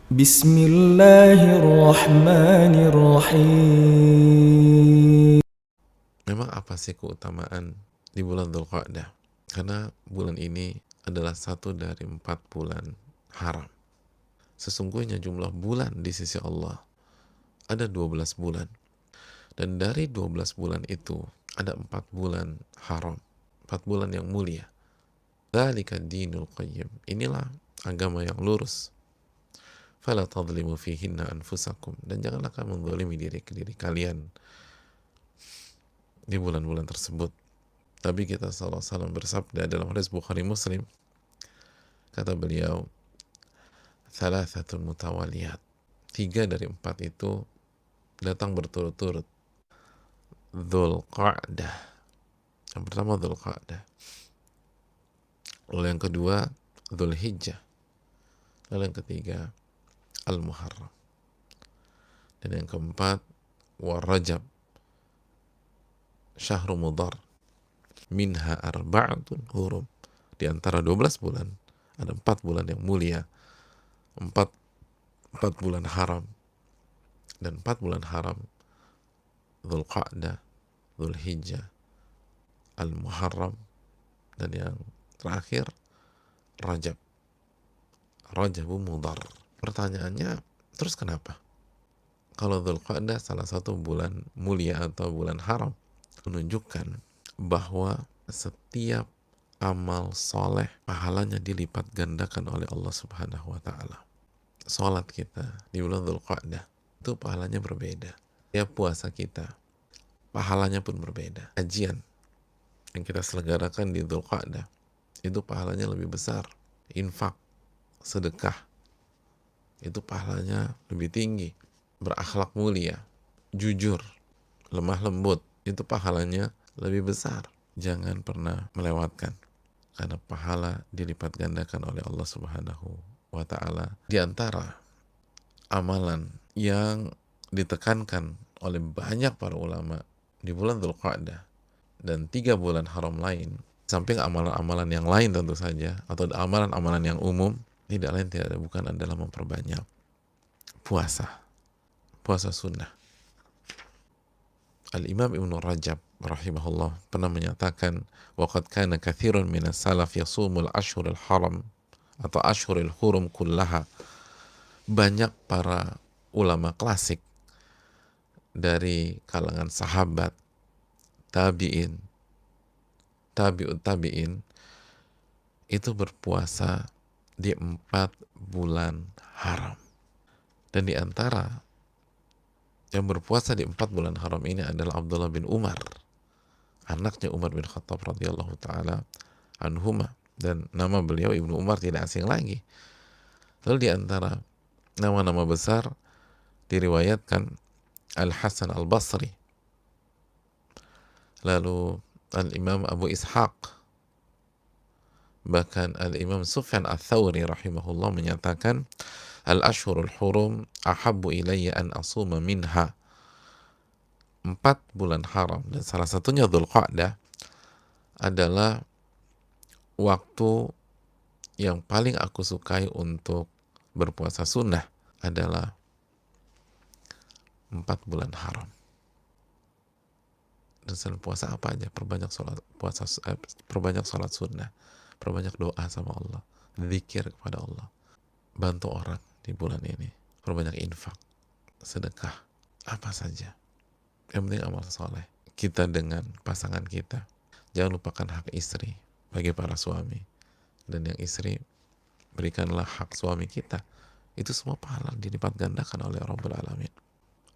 Bismillahirrahmanirrahim. Memang apa sih keutamaan di bulan Dzulqa'dah? Karena bulan ini adalah satu dari 4 bulan haram. Sesungguhnya jumlah bulan di sisi Allah ada 12 bulan. Dan dari 12 bulan itu ada 4 bulan haram. 4 bulan yang mulia. Dzalika dinul qayyim. Inilah agama yang lurus. Fala tadlimu fihinna anfusakum. Dan janganlah kamu menzalimi diri kalian di bulan-bulan tersebut. Tapi kita SAW bersabda dalam hadis Bukhari Muslim, kata beliau, thalathatun mutawaliyat. 3 dari 4 itu datang berturut-turut. Dzulqa'dah. Yang pertama Dzulqa'dah. Lalu yang kedua Dzulhijjah. Lalu yang ketiga Al-Muharram. Dan yang keempat Warrajab. Syahrul Mudhar. Minha arba'atun hurum. Di antara 12 bulan ada 4 bulan yang mulia. 4 bulan haram. Dan 4 bulan haram, Dzulqa'dah, Dzulhijjah, Al-Muharram, dan yang terakhir Rajab. Rajabu Mudhar. Pertanyaannya, terus kenapa? Kalau Dzulqa'dah salah satu bulan mulia atau bulan haram, menunjukkan bahwa setiap amal soleh pahalanya dilipat gandakan oleh Allah Subhanahu wa Ta'ala. Salat kita di bulan Dzulqa'dah itu pahalanya berbeda. Ya, puasa kita pahalanya pun berbeda. Kajian yang kita selenggarakan di Dzulqa'dah itu pahalanya lebih besar. Infak, sedekah itu pahalanya lebih tinggi. Berakhlak mulia, jujur, lemah lembut itu pahalanya lebih besar. Jangan pernah melewatkan, karena pahala dilipat gandakan oleh Allah Subhanahu wa Ta'ala. Di antara amalan yang ditekankan oleh banyak para ulama di bulan Dzulqa'dah dan 3 bulan haram lain, samping amalan-amalan yang lain tentu saja, atau amalan-amalan yang umum, tidak lain tidak ada bukan adalah memperbanyak puasa sunnah. Al-Imam Ibnu Rajab rahimahullah pernah menyatakan, waqad kana katsirun minas salaf yasumul ashhurul haram atau ashhurul hurum kullaha. Banyak para ulama klasik dari kalangan sahabat, tabi'in, tabi'ut tabi'in itu berpuasa di 4 bulan haram. Dan di antara yang berpuasa di 4 bulan haram ini adalah Abdullah bin Umar, anaknya Umar bin Khattab radhiyallahu taala anhuma, dan nama beliau Ibnu Umar tidak asing lagi. Lalu di antara nama-nama besar diriwayatkan Al-Hasan Al-Basri, lalu Al-Imam Abu Ishaq, bahkan Al-Imam Sufyan Ats-Tsauri rahimahullah menyatakan, Al-Ashhurul Hurum ahabbu ilayya an asuma minha. 4 bulan haram, dan salah satunya Dzulqa'dah, adalah waktu yang paling aku sukai untuk berpuasa sunnah adalah 4 bulan haram. Dan selain puasa apa aja? Perbanyak sholat sunnah, perbanyak doa sama Allah, zikir kepada Allah, bantu orang di bulan ini, perbanyak infak, sedekah, apa saja. Yang penting amal soleh kita dengan pasangan kita. Jangan lupakan hak istri bagi para suami, dan yang istri berikanlah hak suami kita. Itu semua pahala dilipat gandakan oleh Rabbul Alamin.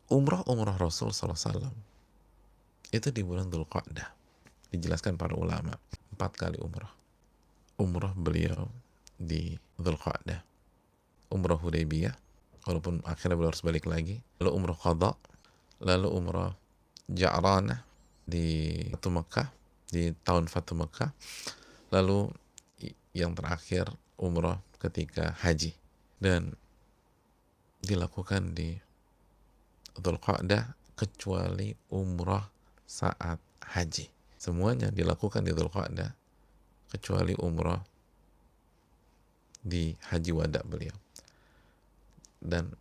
Umrah Rasul SAW itu di bulan Dzulqa'dah. Dijelaskan para ulama 4 kali umrah beliau di Dzulqa'dah. Umrah Hudaybiyah, walaupun akhirnya beliau harus balik lagi. Lalu umrah Qadha, lalu umrah Ja'ranah di Fatu Mekah, di tahun Fatu Mekah, lalu yang terakhir umrah ketika haji. Dan dilakukan di Dzulqa'dah kecuali umrah saat haji. Semuanya dilakukan di Dzulqa'dah kecuali umrah di haji wada beliau. Dan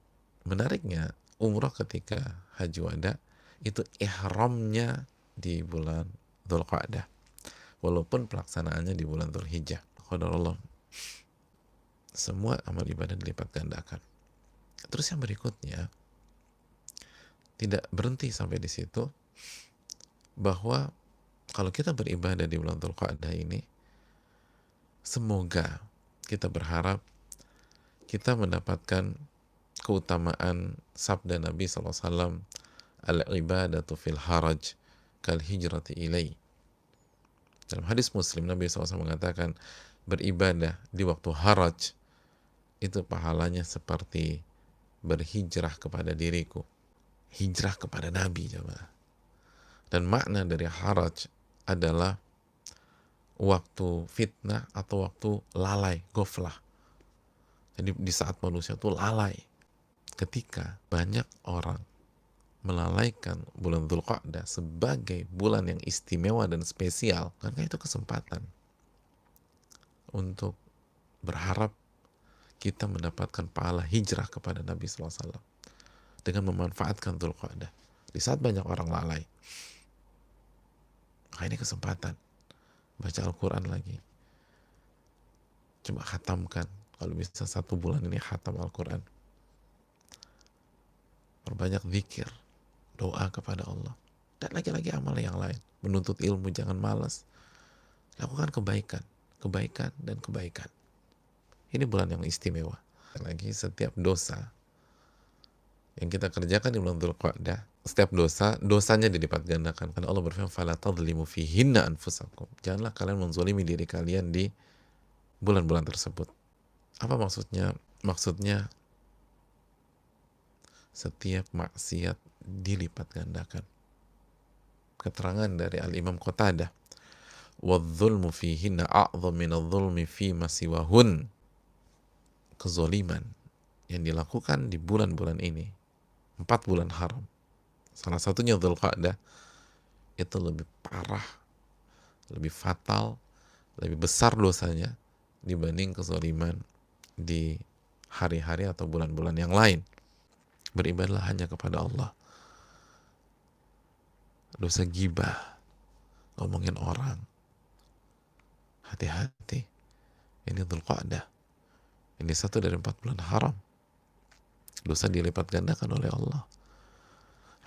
menariknya, umroh ketika haji wada itu ihramnya di bulan Dzulqa'dah, walaupun pelaksanaannya di bulan Dzulhijjah. Qadarullah, semua amal ibadah dilipat gandakan. Terus yang berikutnya, tidak berhenti sampai di situ, bahwa kalau kita beribadah di bulan Dzulqa'dah ini, semoga kita berharap kita mendapatkan keutamaan sabda Nabi SAW, al-ibadatu fil haraj kal hijrati ilai. Dalam hadis Muslim, Nabi SAW mengatakan, beribadah di waktu haraj itu pahalanya seperti berhijrah kepada diriku. Hijrah kepada Nabi, jemaah. Dan makna dari haraj adalah waktu fitnah atau waktu lalai, ghaflah. Jadi di saat manusia itu lalai, ketika banyak orang melalaikan bulan Dzulqa'dah sebagai bulan yang istimewa dan spesial, maka itu kesempatan untuk berharap kita mendapatkan pahala hijrah kepada Nabi SAW dengan memanfaatkan Dzulqa'dah di saat banyak orang lalai. Maka ini kesempatan, baca Al-Quran lagi, coba khatamkan, kalau bisa 1 bulan ini khatam Al-Quran, perbanyak zikir, doa kepada Allah, dan lagi-lagi amal yang lain. Menuntut ilmu, jangan malas, lakukan kebaikan, kebaikan, dan kebaikan. Ini bulan yang istimewa. Lagi, setiap dosa yang kita kerjakan di bulan Dzulqa'dah, setiap dosa, dosanya dilipat gandakan. Karena Allah berfirman, "Fala tadhlimu fihinna anfusakum." Janganlah kalian menzalimi diri kalian di bulan-bulan tersebut. Apa maksudnya? Maksudnya setiap maksiat dilipat gandakan. Keterangan dari Al-Imam Qatadah, "Wadh-dhulmu fihinna a'dham min adh-dhulmi fi ma siwahun." Kezaliman yang dilakukan di bulan-bulan ini, 4 bulan haram, salah satunya Dzulqa'dah, itu lebih parah, lebih fatal, lebih besar dosanya dibanding kezaliman di hari-hari atau bulan-bulan yang lain. Beribadahlah hanya kepada Allah. Dosa gibah, ngomongin orang, hati-hati. Ini Dzulqa'dah, ini 1 dari 4 bulan haram. Dosa dilipat gandakan oleh Allah.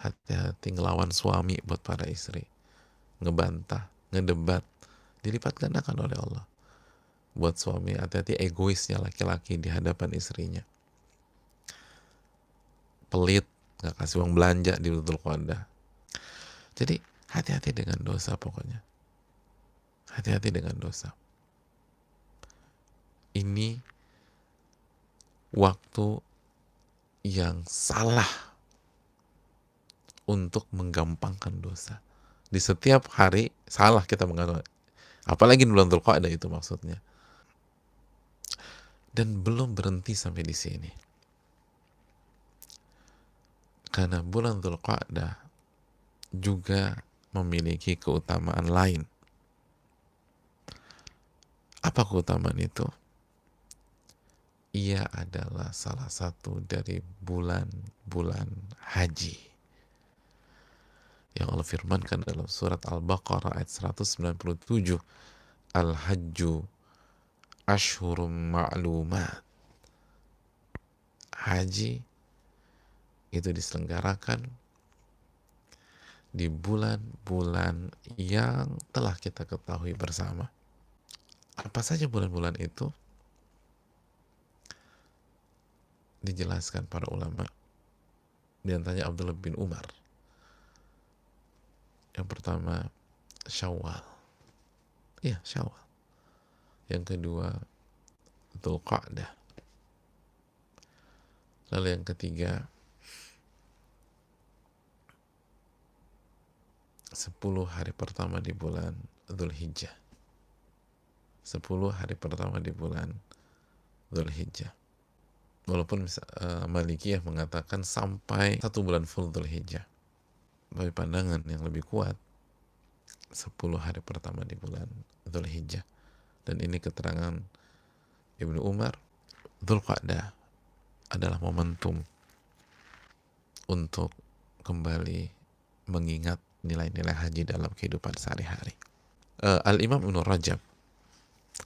Hati-hati ngelawan suami buat para istri, ngebantah, ngedebat, dilipat gandakan oleh Allah. Buat suami, hati-hati egoisnya laki-laki di hadapan istrinya. Pelit, gak kasih uang belanja di Dzulqa'dah. Jadi hati-hati dengan dosa pokoknya. Hati-hati dengan dosa. Ini waktu yang salah untuk menggampangkan dosa. Di setiap hari salah kita mengatakan, apalagi di bulan Dzulqa'dah itu maksudnya. Dan belum berhenti sampai di sini. Karena bulan Dzulqa'dah juga memiliki keutamaan lain. Apa keutamaan itu? Ia adalah salah satu dari bulan-bulan haji yang Allah firmankan dalam surat Al-Baqarah ayat 197, Al-Hajju Ashhurum Ma'lumat. Haji itu diselenggarakan di bulan-bulan yang telah kita ketahui bersama. Apa saja bulan-bulan itu? Dijelaskan para ulama, di antaranya Abdullah bin Umar. Yang pertama Syawal, iya Syawal. Yang kedua Dzulqa'dah. Lalu yang ketiga 10 hari pertama di bulan Dzulhijjah. 10 hari pertama di bulan Dzulhijjah. Walaupun Malikiyah mengatakan sampai 1 bulan full Dzulhijjah. Bagi pandangan yang lebih kuat, 10 hari pertama di bulan Dzulhijjah. Dan ini keterangan Ibnu Umar. Dzulqa'dah adalah momentum untuk kembali mengingat nilai-nilai haji dalam kehidupan sehari-hari. Al-Imam Ibnu Rajab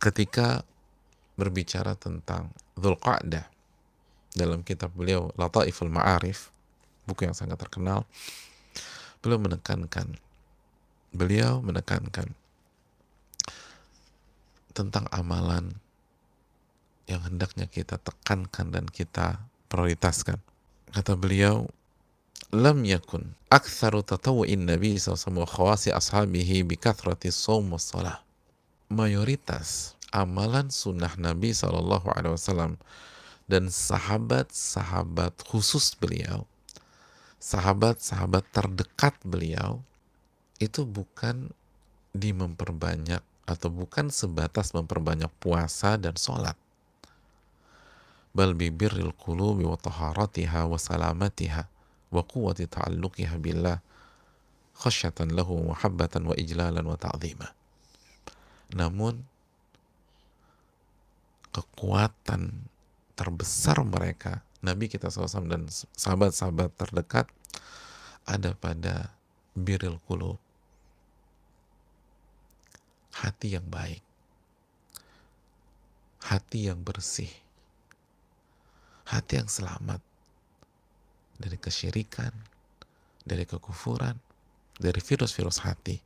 ketika berbicara tentang Dzulqa'dah dalam kitab beliau Lataiful Ma'arif, buku yang sangat terkenal, beliau menekankan tentang amalan yang hendaknya kita tekankan dan kita prioritaskan. Kata beliau, lam yakun aktsaru tatawu'in nabi sallallahu alaihi wasallam wa khawasi ashabihi bi kathrati shaum was shalah. Mayoritas amalan sunnah Nabi sallallahu alaihi wasallam dan sahabat-sahabat khusus beliau, sahabat-sahabat terdekat beliau, itu bukan di memperbanyak atau bukan sebatas memperbanyak puasa dan sholat, bal bibirril qulubi wa taharatiha wa salamatiha wa quwwati ta'alluqiha billah khasyatan lahu muhabbatan wa ijlalan wa ta'zima. Namun kekuatan terbesar mereka, Nabi kita SAW dan sahabat-sahabat terdekat, ada pada birril qulub, hati yang baik, hati yang bersih, hati yang selamat dari kesyirikan, dari kekufuran, dari virus-virus hati,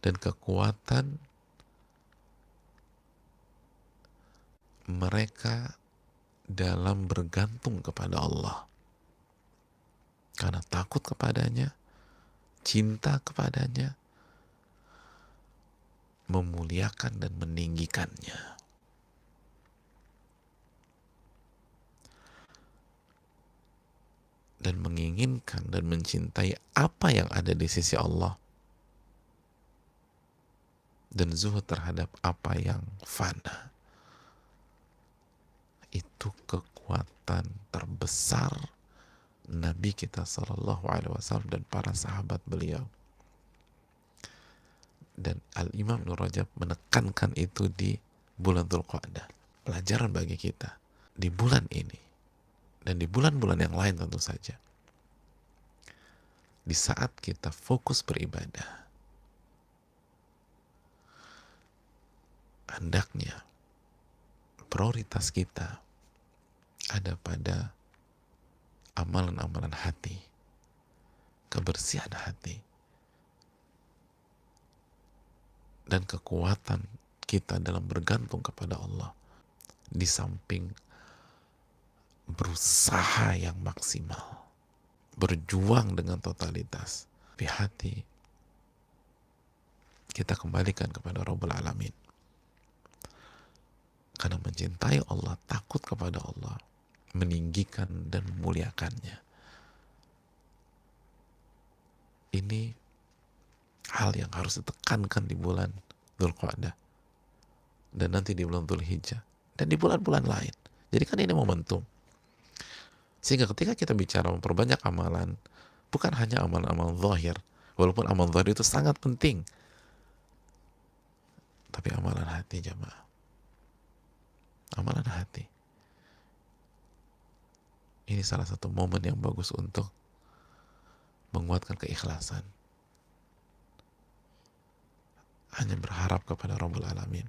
dan kekuatan mereka dalam bergantung kepada Allah karena takut kepadanya, cinta kepadanya, memuliakan dan meninggikannya. Dan menginginkan dan mencintai apa yang ada di sisi Allah, dan zuhud terhadap apa yang fana. Itu kekuatan terbesar Nabi kita Sallallahu Alaihi Wasallam dan para sahabat beliau. Dan Al-Imam Ibnu Rajab menekankan itu di bulan Dzulqa'dah. Pelajaran bagi kita di bulan ini dan di bulan-bulan yang lain tentu saja. Di saat kita fokus beribadah, hendaknya prioritas kita ada pada amalan-amalan hati, kebersihan hati, dan kekuatan kita dalam bergantung kepada Allah, di samping berusaha yang maksimal, berjuang dengan totalitas di hati, kita kembalikan kepada Rabbul Alamin. Karena mencintai Allah, takut kepada Allah, meninggikan dan memuliakannya. Ini hal yang harus ditekankan di bulan Dzulqa'dah dan nanti di bulan Dzulhijjah dan di bulan-bulan lain. Jadi kan ini momentum. Sehingga ketika kita bicara memperbanyak amalan, bukan hanya amalan-amalan zahir, walaupun amalan zahir itu sangat penting, tapi amalan hati, jamaah. Amalan hati. Ini salah satu momen yang bagus untuk menguatkan keikhlasan. Hanya berharap kepada Rabbul Alamin.